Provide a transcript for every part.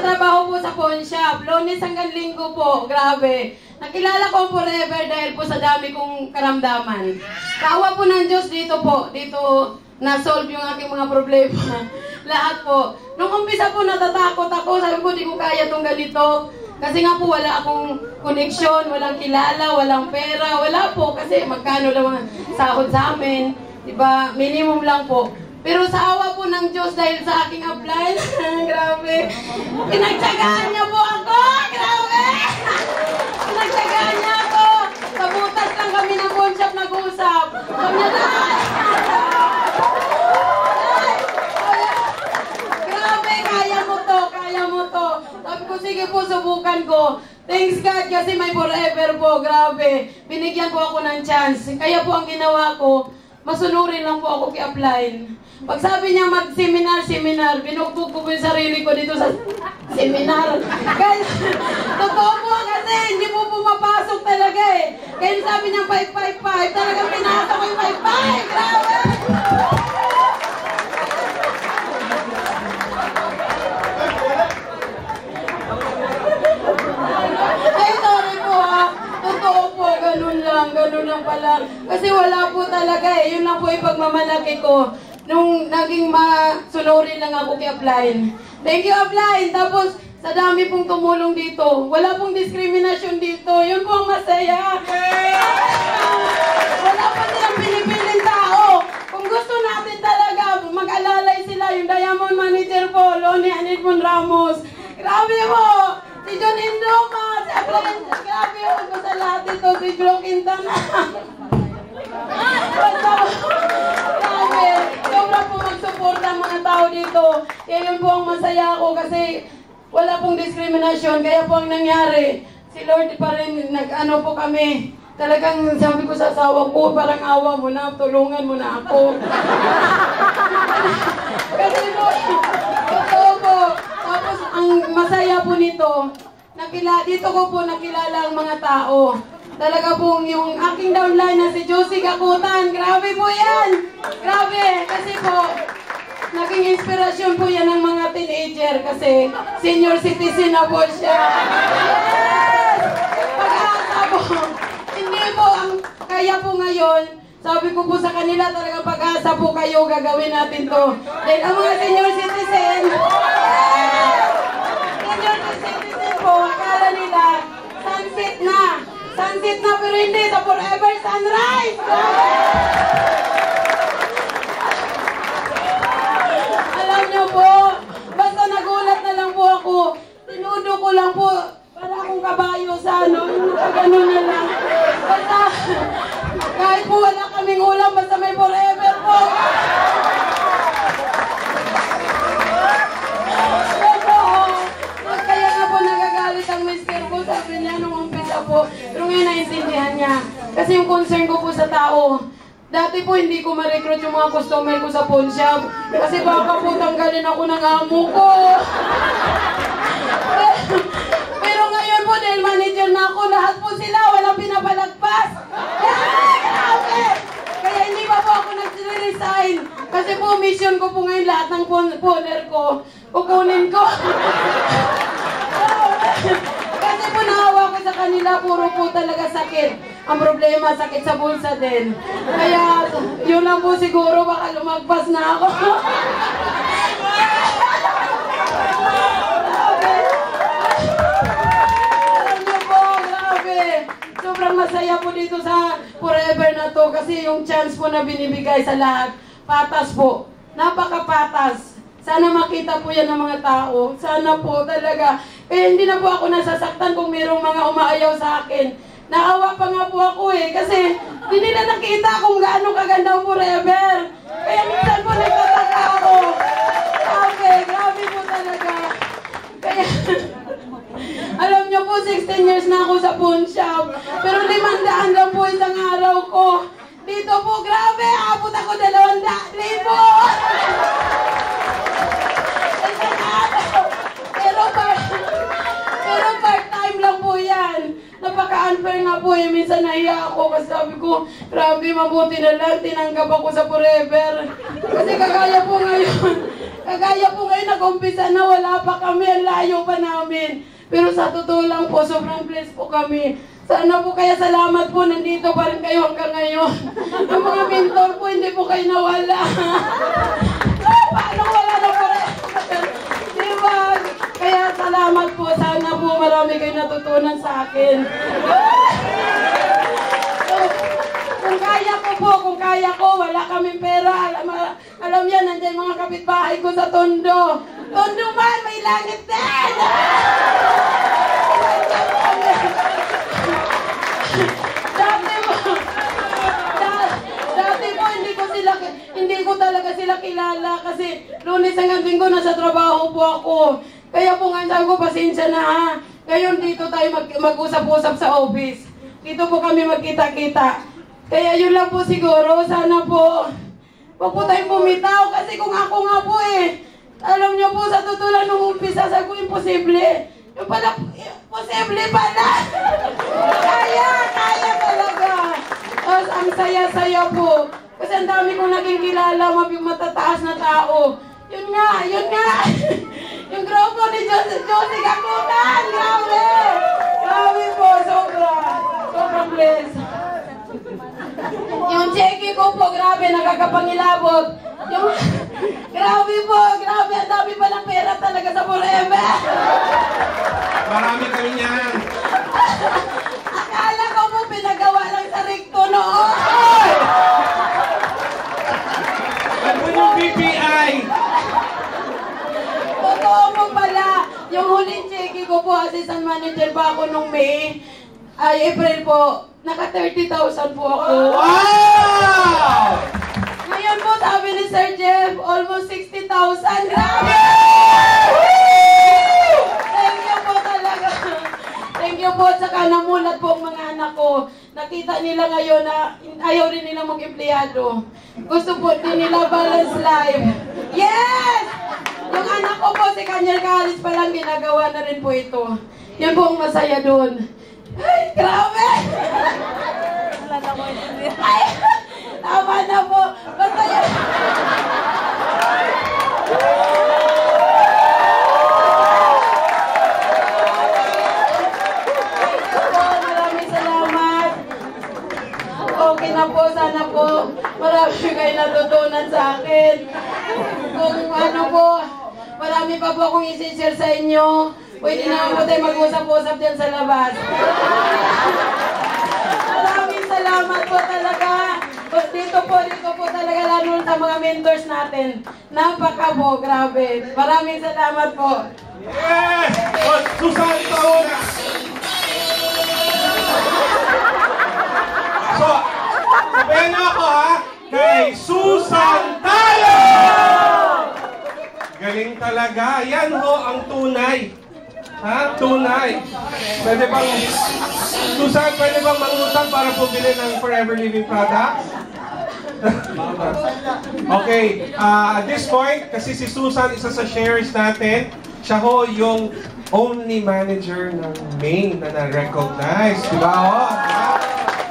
nagtatrabaho po sa pawn shop. Lunes hanggang Linggo po. Grabe. Nakilala ko ang Forever dahil po sa dami kong karamdaman. Kaawa po ng Diyos dito po. Dito na-solve yung aking mga problema. Lahat po. Nung umpisa po natatakot ako. Sabi ko, di ko kaya itong ganito. Kasi nga po wala akong koneksyon, walang kilala, walang pera. Wala po kasi magkano lang ang sahod sa amin. Diba? Minimum lang po. Pero sa awa po ng Diyos dahil sa aking upline, grabe. Pinagtsagaan niya po ako, grabe. Pinagtsagaan niya ako. Sa butas lang kami ng pawn shop nag-uusap. Sabi niya na. Grabe, kaya mo to, kaya mo to. Sabi ko, sige po, subukan ko. Thanks God kasi may Forever po, grabe. Binigyan po ako ng chance. Kaya po ang ginawa ko, masunurin lang po ako kay upline. Pag sabi niya mag-seminar, binugbog ko yung sarili ko dito sa seminar. Kaya, totoo po kasi hindi po pumapasok talaga eh. Kaya sabi niya 555, talagang pinasok ko yung 55. Grabe! Ay, sorry po ha. Totoo po, ganun lang pala. Kasi wala po talaga eh. Yun lang po yung pagmamalaki ko. Nung naging masunurin lang ako kay upline. Thank you, upline! Tapos, sa dami pong tumulong dito. Wala pong diskriminasyon dito. Yun po ang masaya. Wala pa silang pinipiling tao. Kung gusto natin talaga, mag-alalay sila. Yung Diamond Manager po, Lonnie Anidmon Ramos. Grabe po! Si John Indoma, si upline. Grabe po sa lahat ito. Si Glo Quintana. Grabe. Sobra po mag-support ang mga tao dito. Kaya yun po ang masaya ako kasi wala pong diskriminasyon. Kaya po ang nangyari, si Lord pa rin nag-ano po kami. Talagang sabi ko sa asawa ko, parang awa mo na, tulungan mo na ako. Kasi po, totoo po. Tapos ang masaya po nito, dito ko po nakilala ang mga tao. Talaga pong yung aking downline na si Josie Kakutan. Grabe po yan! Grabe! Kasi po, naging inspirasyon po yan ng mga teenager kasi senior citizen na po siya. Yes! Pag-asa po. Hindi po, ang kaya po ngayon, sabi ko po sa kanila talaga pag-asa po kayo, gagawin natin to. Dahil ang mga senior citizen, senior citizen po, akala nila, sunset na. Sunset na pero hindi, sa Forever Sunrise! Alam niyo po, basta nagulat na lang po ako, tinudo ko lang po, para akong kabayo sa ano, nakagano na lang. Basta, kahit po wala kaming ulam, basta may Forever po. Kaya nga po nagagalit ang mister ko, sabi niya nung umpisa po. Pero ngayon naiintindihan niya. Kasi yung concern ko po sa tao, dati po hindi ko ma-recruit yung mga customer ko sa pawn shop. Kasi baka po tanggalin ako ng amo ko. Pero ngayon po, dahil manager na ako, lahat po sila, walang pinapalagpas. Kaya hindi pa po ako nag-resign. Kasi po, mission ko po ngayon lahat ng pawner ko. Kukunin ko. Kasi po naawa ko sa kanila, puro po talaga sakit. Ang problema, sakit sa bulsa din. Kaya, yun lang po siguro, baka lumagpas na ako. Alam niyo po, grabe. Sobrang masaya po dito sa Forever na to kasi yung chance po na binibigay sa lahat, patas po. Napakapatas. Sana makita po yan ng mga tao. Sana po talaga. Eh, hindi na po ako nasasaktan kung mayroong mga umaayaw sa akin. Naawa pa nga po ako eh. Kasi hindi nila nakita kung gaano kaganda ang Forever. Kaya minsan po nagtataka ako. Grabe po talaga. Kaya, alam niyo po, 16 years na ako sa pawn shop. Pero 500 lang po isang araw ko. Dito po, grabe, abot ako 200,000. Pero part-time lang po yan. Napaka-unfair nga po eh. Minsan nahiya ako kasi sabi ko, grabe, mabuti na lang, tinanggap ako sa Forever. Kasi kagaya po ngayon, Kagaya po ngayon, nag-umpisa na wala pa kami, ang layo pa namin. Pero sa totoo lang po, sobrang blessed po kami. Sana po kaya salamat po, nandito pa rin kayo hanggang ngayon. Ang mga mentor po, hindi po kayo nawala. Paano wala na po rin? Diba? Kaya salamat po, sana po marami kayo natutunan sa akin. Kung kaya ko, wala kaming pera. Alam yan, nandiyan mga kapitbahay ko sa Tondo. Tondo man, may langit din! Dati po, hindi ko talaga sila kilala kasi Lunes hanggang Linggo nasa trabaho po ako. Kaya po nga sabi ko, pasensya na ha. Ngayon dito tayo mag-usap-usap sa office. Dito po kami magkita-kita. Kaya yun lang po siguro, sana po, huwag po tayong bumitaw kasi kung ako nga po alam niyo po sa totoo lang nung umpisa, sabi ko imposible. Yung pala, posible pala. Kaya talaga. Tapos ang saya-saya po. Kasi ang dami kong naging kilala, matataas na tao. Yun nga. Yung grupo ni Josie Kakutan, grabe. Grabe po, sobrang blessed. Yung cheque ko po, grabe, nakakapangilabot. Grabe, ang dami palang pera talaga sa Forever. Marami kami niyan. Akala ko po, pinagawa lang sa recto noon. Ano yung BPI? Totoo mo pala, yung huling cheque ko po, assistant manager pa ako nung April po. Naka 30,000 po ako. Wow! Ngayon po, sabi ni Sir Jeff, almost 60,000. Grabe! Thank you po talaga. Thank you po. Tsaka namulat po ang mga anak ko. Nakita nila ngayon na ayaw rin nila mag-empleyado. Gusto po din nila balance life. Yes! Yung anak ko po, si Kanyel Kalis pa lang, ginagawa na rin po ito. Yan po ang masaya doon. Ay, grabe! Ay, tama na po. Basta yun. Maraming salamat. Okay na po, sana po. Marami kayo natutunan sa akin. Kung ano po, marami pa po akong isi-share sa inyo. Pwede na po tayo mag-usap-usap dyan sa labas. Maraming salamat po talaga. Dito po talaga lalo sa mga mentors natin. Napaka po, grabe. Maraming salamat po. Yes! Susan Taona! So, sabihin niyo ako ha, kay Susan tayo! Galing talaga. Yan ho ang tunay. Ha? Tunay. Pwede bang, Susan, pwede bang mangutang para bumili ng Forever Living products? Okay. At this point, kasi si Susan, isa sa shares natin, siya ho yung only manager ng Maine na na-recognize. Diba ho?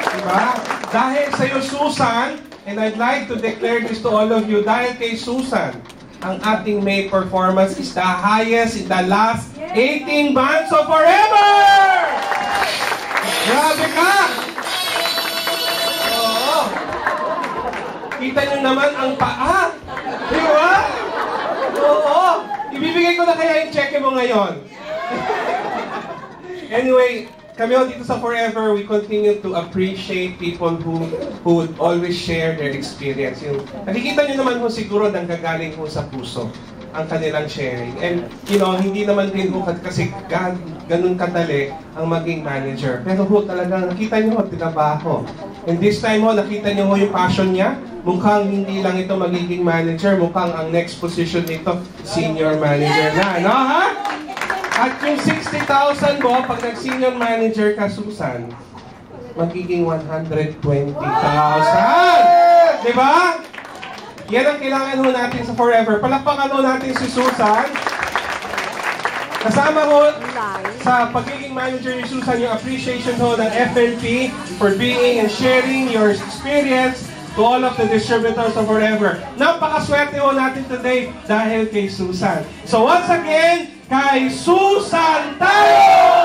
Diba? Dahil sa'yo, Susan, and I'd like to declare this to all of you, dahil kay Susan, ang ating May performance is the highest in the last 18 months of Forever! Grabe ka! Oo. Kita nyo naman ang paa. Di ba? Oo. Ibibigay ko na kaya yung check mo ngayon. Anyway, kami dito sa Forever, we continue to appreciate people who would always share their experience. Nakikita nyo naman ho siguro nang gagaling ho sa puso ang kanilang sharing. And, hindi naman din ho kasi ganun kadali ang maging manager. Pero ho talaga, nakita nyo ho, tinabaho. And this time ho, nakita nyo ho yung passion niya. Mukhang hindi lang ito magiging manager, mukhang ang next position nito, senior manager na. Ano ha? At yung 60,000 mo, pag nag-senior manager ka, Susan, magiging 120,000. Diba? Yan ang kailangan ho natin sa Forever. Palakpakan ho natin si Susan. Kasama ho sa pagiging manager ni Susan yung appreciation ho ng FNP for being and sharing your experience to all of the distributors of Forever. Napakaswerte ho natin today dahil kay Susan. So once again, kay Susan tayo!